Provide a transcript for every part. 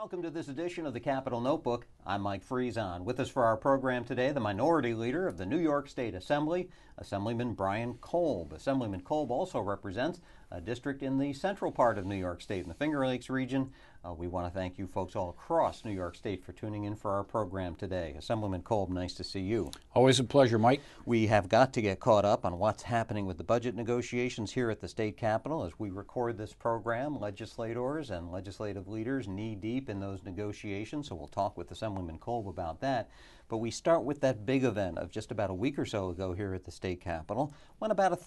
Welcome to this edition of the Capitol Notebook. I'm Mike Friesen. With us for our program today, the Minority Leader of the New York State Assembly, Assemblyman Brian Kolb. Assemblyman Kolb also represents a district in the central part of New York State in the Finger Lakes region. We want to thank you folks all across New York State for tuning in for our program today. Assemblyman Kolb, nice to see you. Always a pleasure, Mike. We have got to get caught up on what's happening with the budget negotiations here at the state capitol. As we record this program, legislators and legislative leaders knee-deep in those negotiations, so we'll talk with Assemblyman Kolb about that. But we start with that big event of just about a week or so ago here at the state capitol, when about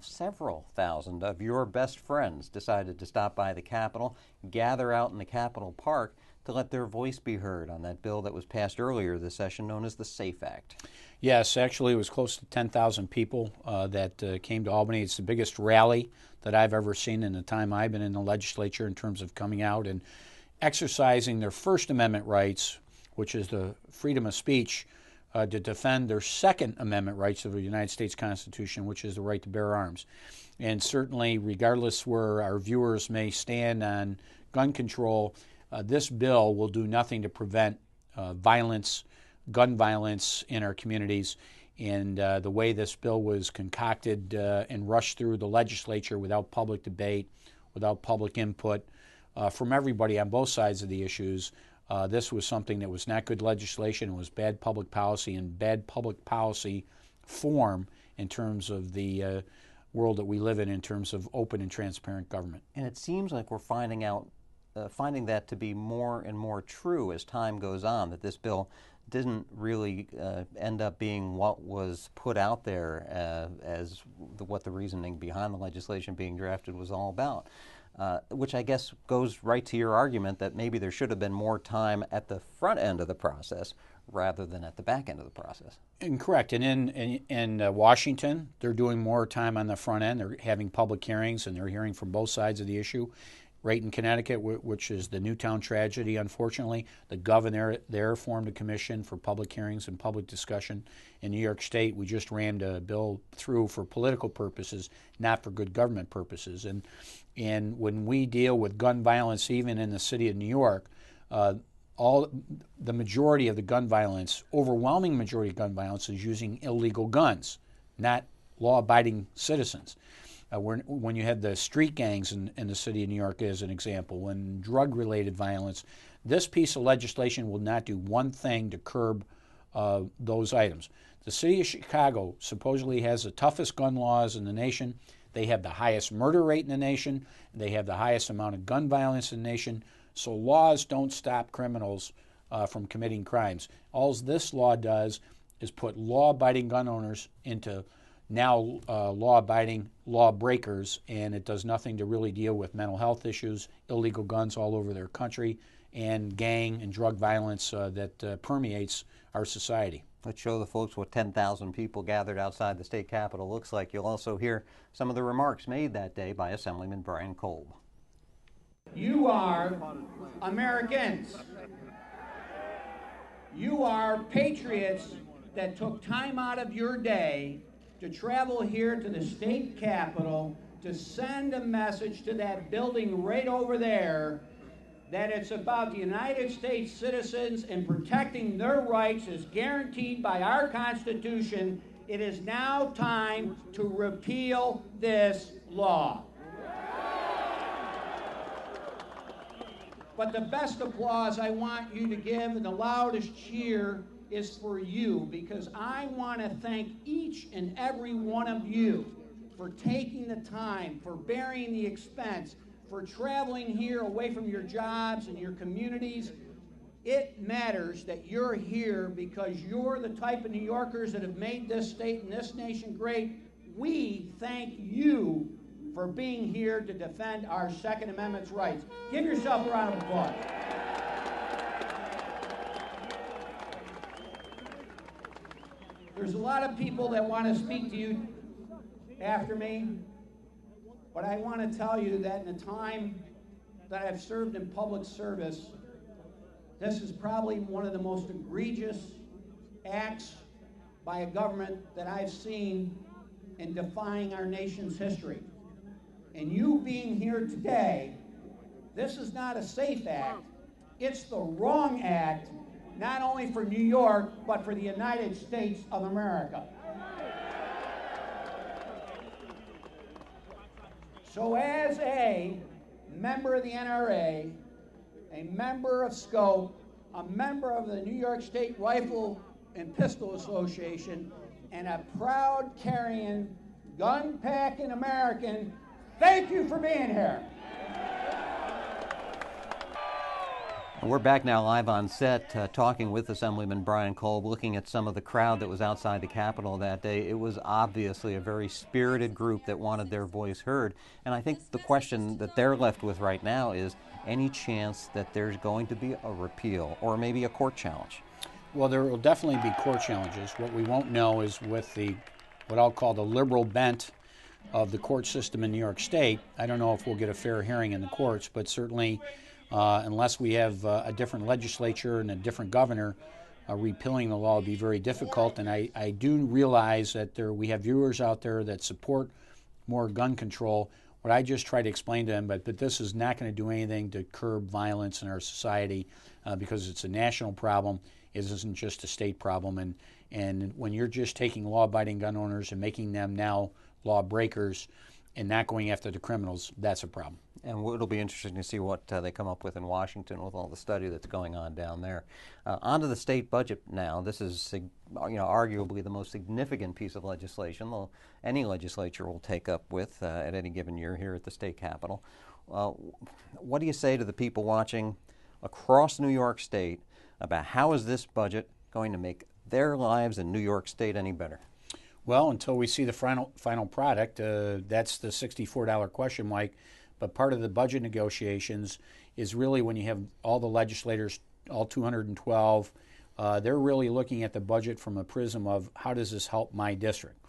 several thousand of your best friends decided to stop by the Capitol, gather out in the Capitol Park to let their voice be heard on that bill that was passed earlier this session known as the SAFE Act. Yes, actually it was close to 10,000 people that came to Albany. It's the biggest rally that I've ever seen in the time I've been in the legislature in terms of coming out and exercising their First Amendment rights, which is the freedom of speech, to defend their Second Amendment rights of the United States Constitution, which is the right to bear arms. And certainly, regardless where our viewers may stand on gun control, this bill will do nothing to prevent violence, gun violence in our communities. And the way this bill was concocted and rushed through the legislature without public debate, without public input from everybody on both sides of the issues, this was something that was not good legislation. It was bad public policy and bad public policy form in terms of the world that we live in terms of open and transparent government. And it seems like we're finding that to be more and more true as time goes on, that this bill didn't really end up being what was put out there as what the reasoning behind the legislation being drafted was all about. Which I guess goes right to your argument that maybe there should have been more time at the front end of the process rather than at the back end of the process. Correct. And in Washington, they're doing more time on the front end. They're having public hearings, and they're hearing from both sides of the issue. Right in Connecticut, which is the Newtown tragedy, unfortunately, the governor there formed a commission for public hearings and public discussion. In New York State, we just rammed a bill through for political purposes, not for good government purposes. And when we deal with gun violence, even in the city of New York, the majority of the gun violence, overwhelming majority of gun violence, is using illegal guns, not law-abiding citizens. When you have the street gangs in the city of New York as an example, when drug-related violence, this piece of legislation will not do one thing to curb those items. The city of Chicago supposedly has the toughest gun laws in the nation. They have the highest murder rate in the nation. They have the highest amount of gun violence in the nation. So laws don't stop criminals from committing crimes. All this law does is put law-abiding gun owners into now law-abiding lawbreakers, and it does nothing to really deal with mental health issues, illegal guns all over their country, and gang and drug violence that permeates our society. Let's show the folks what 10,000 people gathered outside the state capitol looks like. You'll also hear some of the remarks made that day by Assemblyman Brian Kolb. You are Americans. You are patriots that took time out of your day to travel here to the state capitol to send a message to that building right over there that it's about the United States citizens and protecting their rights as guaranteed by our Constitution. It is now time to repeal this law. But the best applause I want you to give and the loudest cheer is for you, because I want to thank each and every one of you for taking the time, for bearing the expense, for traveling here away from your jobs and your communities. It matters that you're here because you're the type of New Yorkers that have made this state and this nation great. We thank you for being here to defend our Second Amendment's rights. Give yourself a round of applause. There's a lot of people that want to speak to you after me, but I want to tell you that in the time that I've served in public service, this is probably one of the most egregious acts by a government that I've seen in defying our nation's history. And you being here today This is not a safe act. It's the wrong act, not only for New York, but for the United States of America. So as a member of the NRA, a member of SCOPE, a member of the New York State Rifle and Pistol Association, and a proud carrying, gun-packing American, thank you for being here. We're back now live on set talking with Assemblyman Brian Kolb, looking at some of the crowd that was outside the Capitol that day. It was obviously a very spirited group that wanted their voice heard. And I think the question that they're left with right now is any chance that there's going to be a repeal or maybe a court challenge? Well, there will definitely be court challenges. What we won't know is with the what I'll call the liberal bent of the court system in New York State. I don't know if we'll get a fair hearing in the courts, but certainly unless we have a different legislature and a different governor, repealing the law will be very difficult. And I do realize that we have viewers out there that support more gun control. What I just try to explain to them, but this is not going to do anything to curb violence in our society because it's a national problem. It isn't just a state problem. And when you're just taking law-abiding gun owners and making them now lawbreakers and not going after the criminals, that's a problem. And it'll be interesting to see what they come up with in Washington with all the study that's going on down there. On to the state budget now. This is, arguably the most significant piece of legislation any legislature will take up with at any given year here at the state capitol. What do you say to the people watching across New York State about how is this budget going to make their lives in New York State any better? Well, until we see the final product, that's the $64 question, Mike. But part of the budget negotiations is really when you have all the legislators, all 212, they're really looking at the budget from a prism of how does this help my district?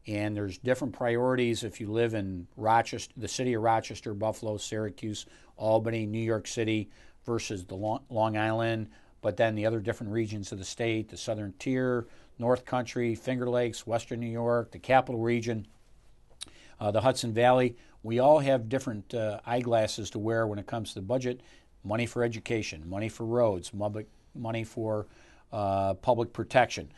And there's different priorities if you live in Rochester, the city of Rochester, Buffalo, Syracuse, Albany, New York City versus the Long Island, but then the other different regions of the state, the Southern Tier, North Country, Finger Lakes, Western New York, the Capital Region, the Hudson Valley. We all have different eyeglasses to wear when it comes to the budget. Money for education, money for roads, money for public protection.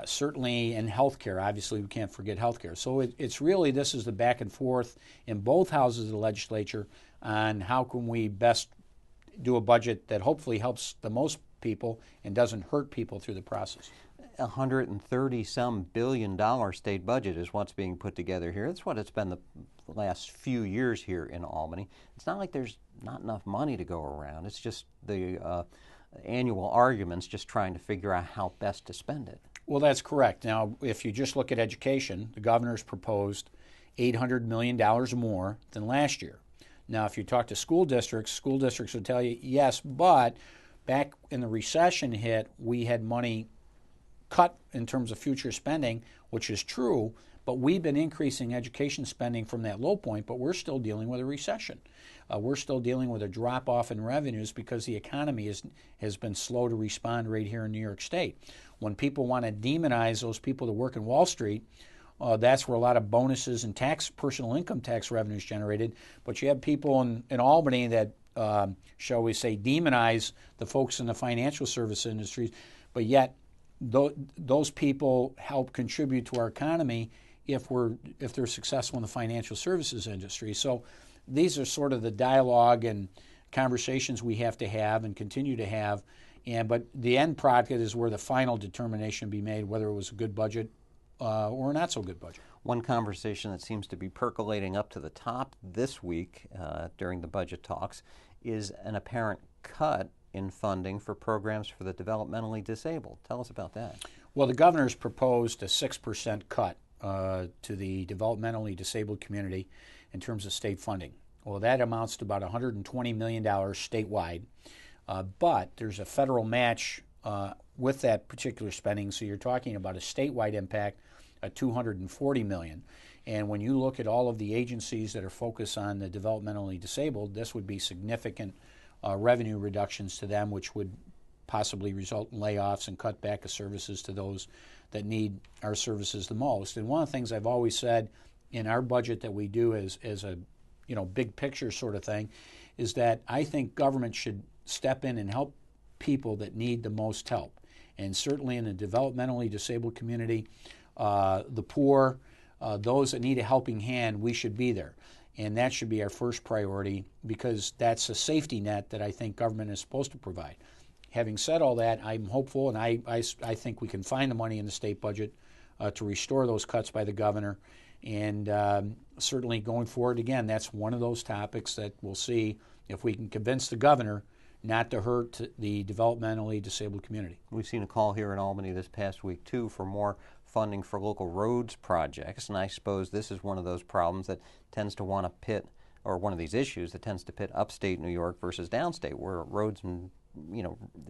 Certainly in healthcare, obviously we can't forget healthcare. So it's really, this is the back and forth in both houses of the legislature on how can we best do a budget that hopefully helps the most people and doesn't hurt people through the process. $130-some billion state budget is what's being put together here. That's what it's been the last few years here in Albany. It's not like there's not enough money to go around. It's just the annual arguments just trying to figure out how best to spend it. Well, that's correct. Now, if you just look at education, the governor's proposed $800 million more than last year. Now, if you talk to school districts will tell you, yes, but back in the recession hit, we had money cut in terms of future spending, which is true, but we've been increasing education spending from that low point, but we're still dealing with a recession. We're still dealing with a drop-off in revenues because the economy has been slow to respond right here in New York State. When people want to demonize those people that work in Wall Street, that's where a lot of bonuses and personal income tax revenues generated. But you have people in Albany that, shall we say, demonize the folks in the financial service industries, but yet those people help contribute to our economy if they're successful in the financial services industry. So these are sort of the dialogue and conversations we have to have and continue to have. But the end product is where the final determination be made whether it was a good budget or not so good budget. One conversation that seems to be percolating up to the top this week during the budget talks is an apparent cut in funding for programs for the developmentally disabled. Tell us about that. Well, the governor's proposed a 6% cut to the developmentally disabled community in terms of state funding. Well, that amounts to about $120 million statewide, but there's a federal match with that particular spending, so you're talking about a statewide impact of $240 million. And when you look at all of the agencies that are focused on the developmentally disabled, this would be significant revenue reductions to them, which would possibly result in layoffs and cut back of services to those that need our services the most. And one of the things I've always said in our budget that we do as a big picture sort of thing is that I think government should step in and help people that need the most help. And certainly in the developmentally disabled community, the poor, those that need a helping hand, we should be there. And that should be our first priority, because that's a safety net that I think government is supposed to provide. Having said all that, I'm hopeful, and I think we can find the money in the state budget to restore those cuts by the governor. And certainly going forward, again, that's one of those topics that we'll see if we can convince the governor not to hurt the developmentally disabled community. We've seen a call here in Albany this past week, too, for more funding for local roads projects, and I suppose this is one of those problems that tends to want to pit, or one of these issues that tends to pit upstate New York versus downstate, where roads and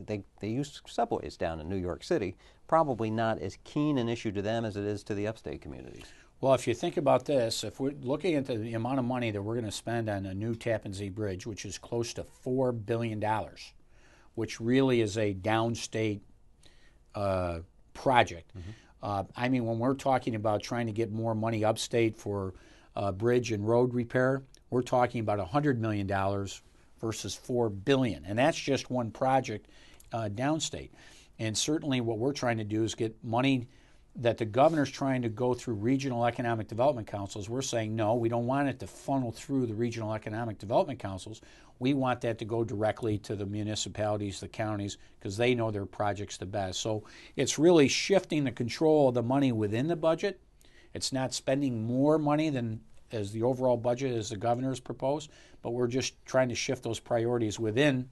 they use subways down in New York City. Probably not as keen an issue to them as it is to the upstate communities. Well, if you think about this, if we're looking at the amount of money that we're going to spend on a new Tappan Zee Bridge, which is close to $4 billion, which really is a downstate project. I mean, when we're talking about trying to get more money upstate for bridge and road repair, we're talking about $100 million versus $4 billion. And that's just one project downstate. And certainly what we're trying to do is get money that the governor's trying to go through regional economic development councils. We're saying, no, we don't want it to funnel through the regional economic development councils. We want that to go directly to the municipalities, the counties, because they know their projects the best. So it's really shifting the control of the money within the budget. It's not spending more money than as the overall budget as the governor's proposed, but we're just trying to shift those priorities within,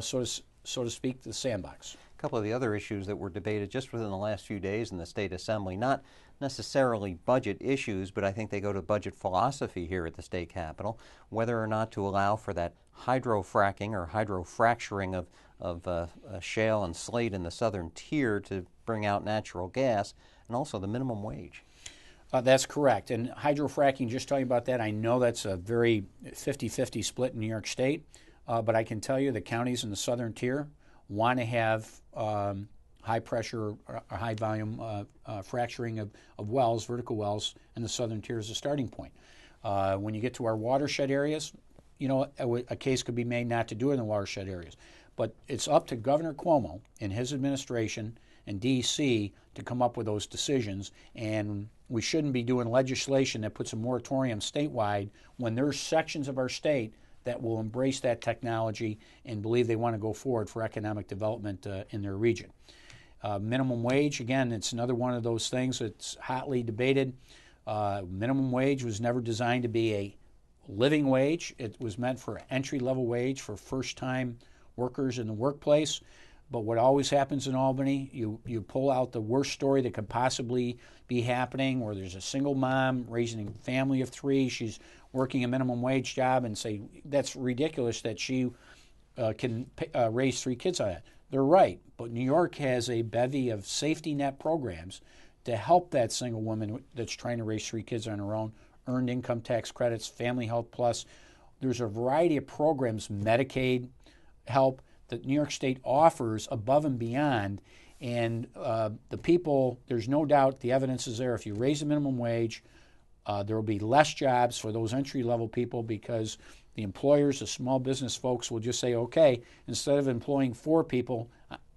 so to speak, the sandbox. A couple of the other issues that were debated just within the last few days in the state assembly, not necessarily budget issues, but I think they go to budget philosophy here at the state capitol, whether or not to allow for that hydrofracking or hydrofracturing of shale and slate in the southern tier to bring out natural gas, and also the minimum wage. That's correct. And hydrofracking, just talking about that, I know that's a very 50-50 split in New York State, but I can tell you the counties in the southern tier want to have high pressure or high volume fracturing of wells, vertical wells, in the southern tier as a starting point. When you get to our watershed areas, a case could be made not to do it in the watershed areas. But it's up to Governor Cuomo and his administration and D.C. to come up with those decisions, and we shouldn't be doing legislation that puts a moratorium statewide when there's sections of our state that will embrace that technology and believe they want to go forward for economic development in their region. Minimum wage, again, it's another one of those things that's hotly debated. Minimum wage was never designed to be a living wage. It was meant for an entry-level wage for first-time workers in the workplace. But what always happens in Albany, you pull out the worst story that could possibly be happening, where there's a single mom raising a family of 3. She's working a minimum wage job, and say that's ridiculous that she can raise 3 kids on that. They're right, but New York has a bevy of safety net programs to help that single woman that's trying to raise 3 kids on her own, earned income tax credits, Family Health Plus. There's a variety of programs, Medicaid help, that New York State offers above and beyond. And the people, there's no doubt the evidence is there. If you raise the minimum wage, there will be less jobs for those entry-level people, because the employers, the small business folks, will just say, okay, instead of employing 4 people,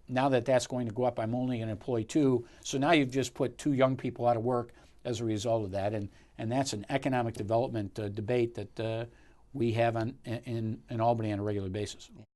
now that that's going to go up, I'm only going to employ 2. So now you've just put 2 young people out of work as a result of that. And that's an economic development debate that we have in Albany on a regular basis.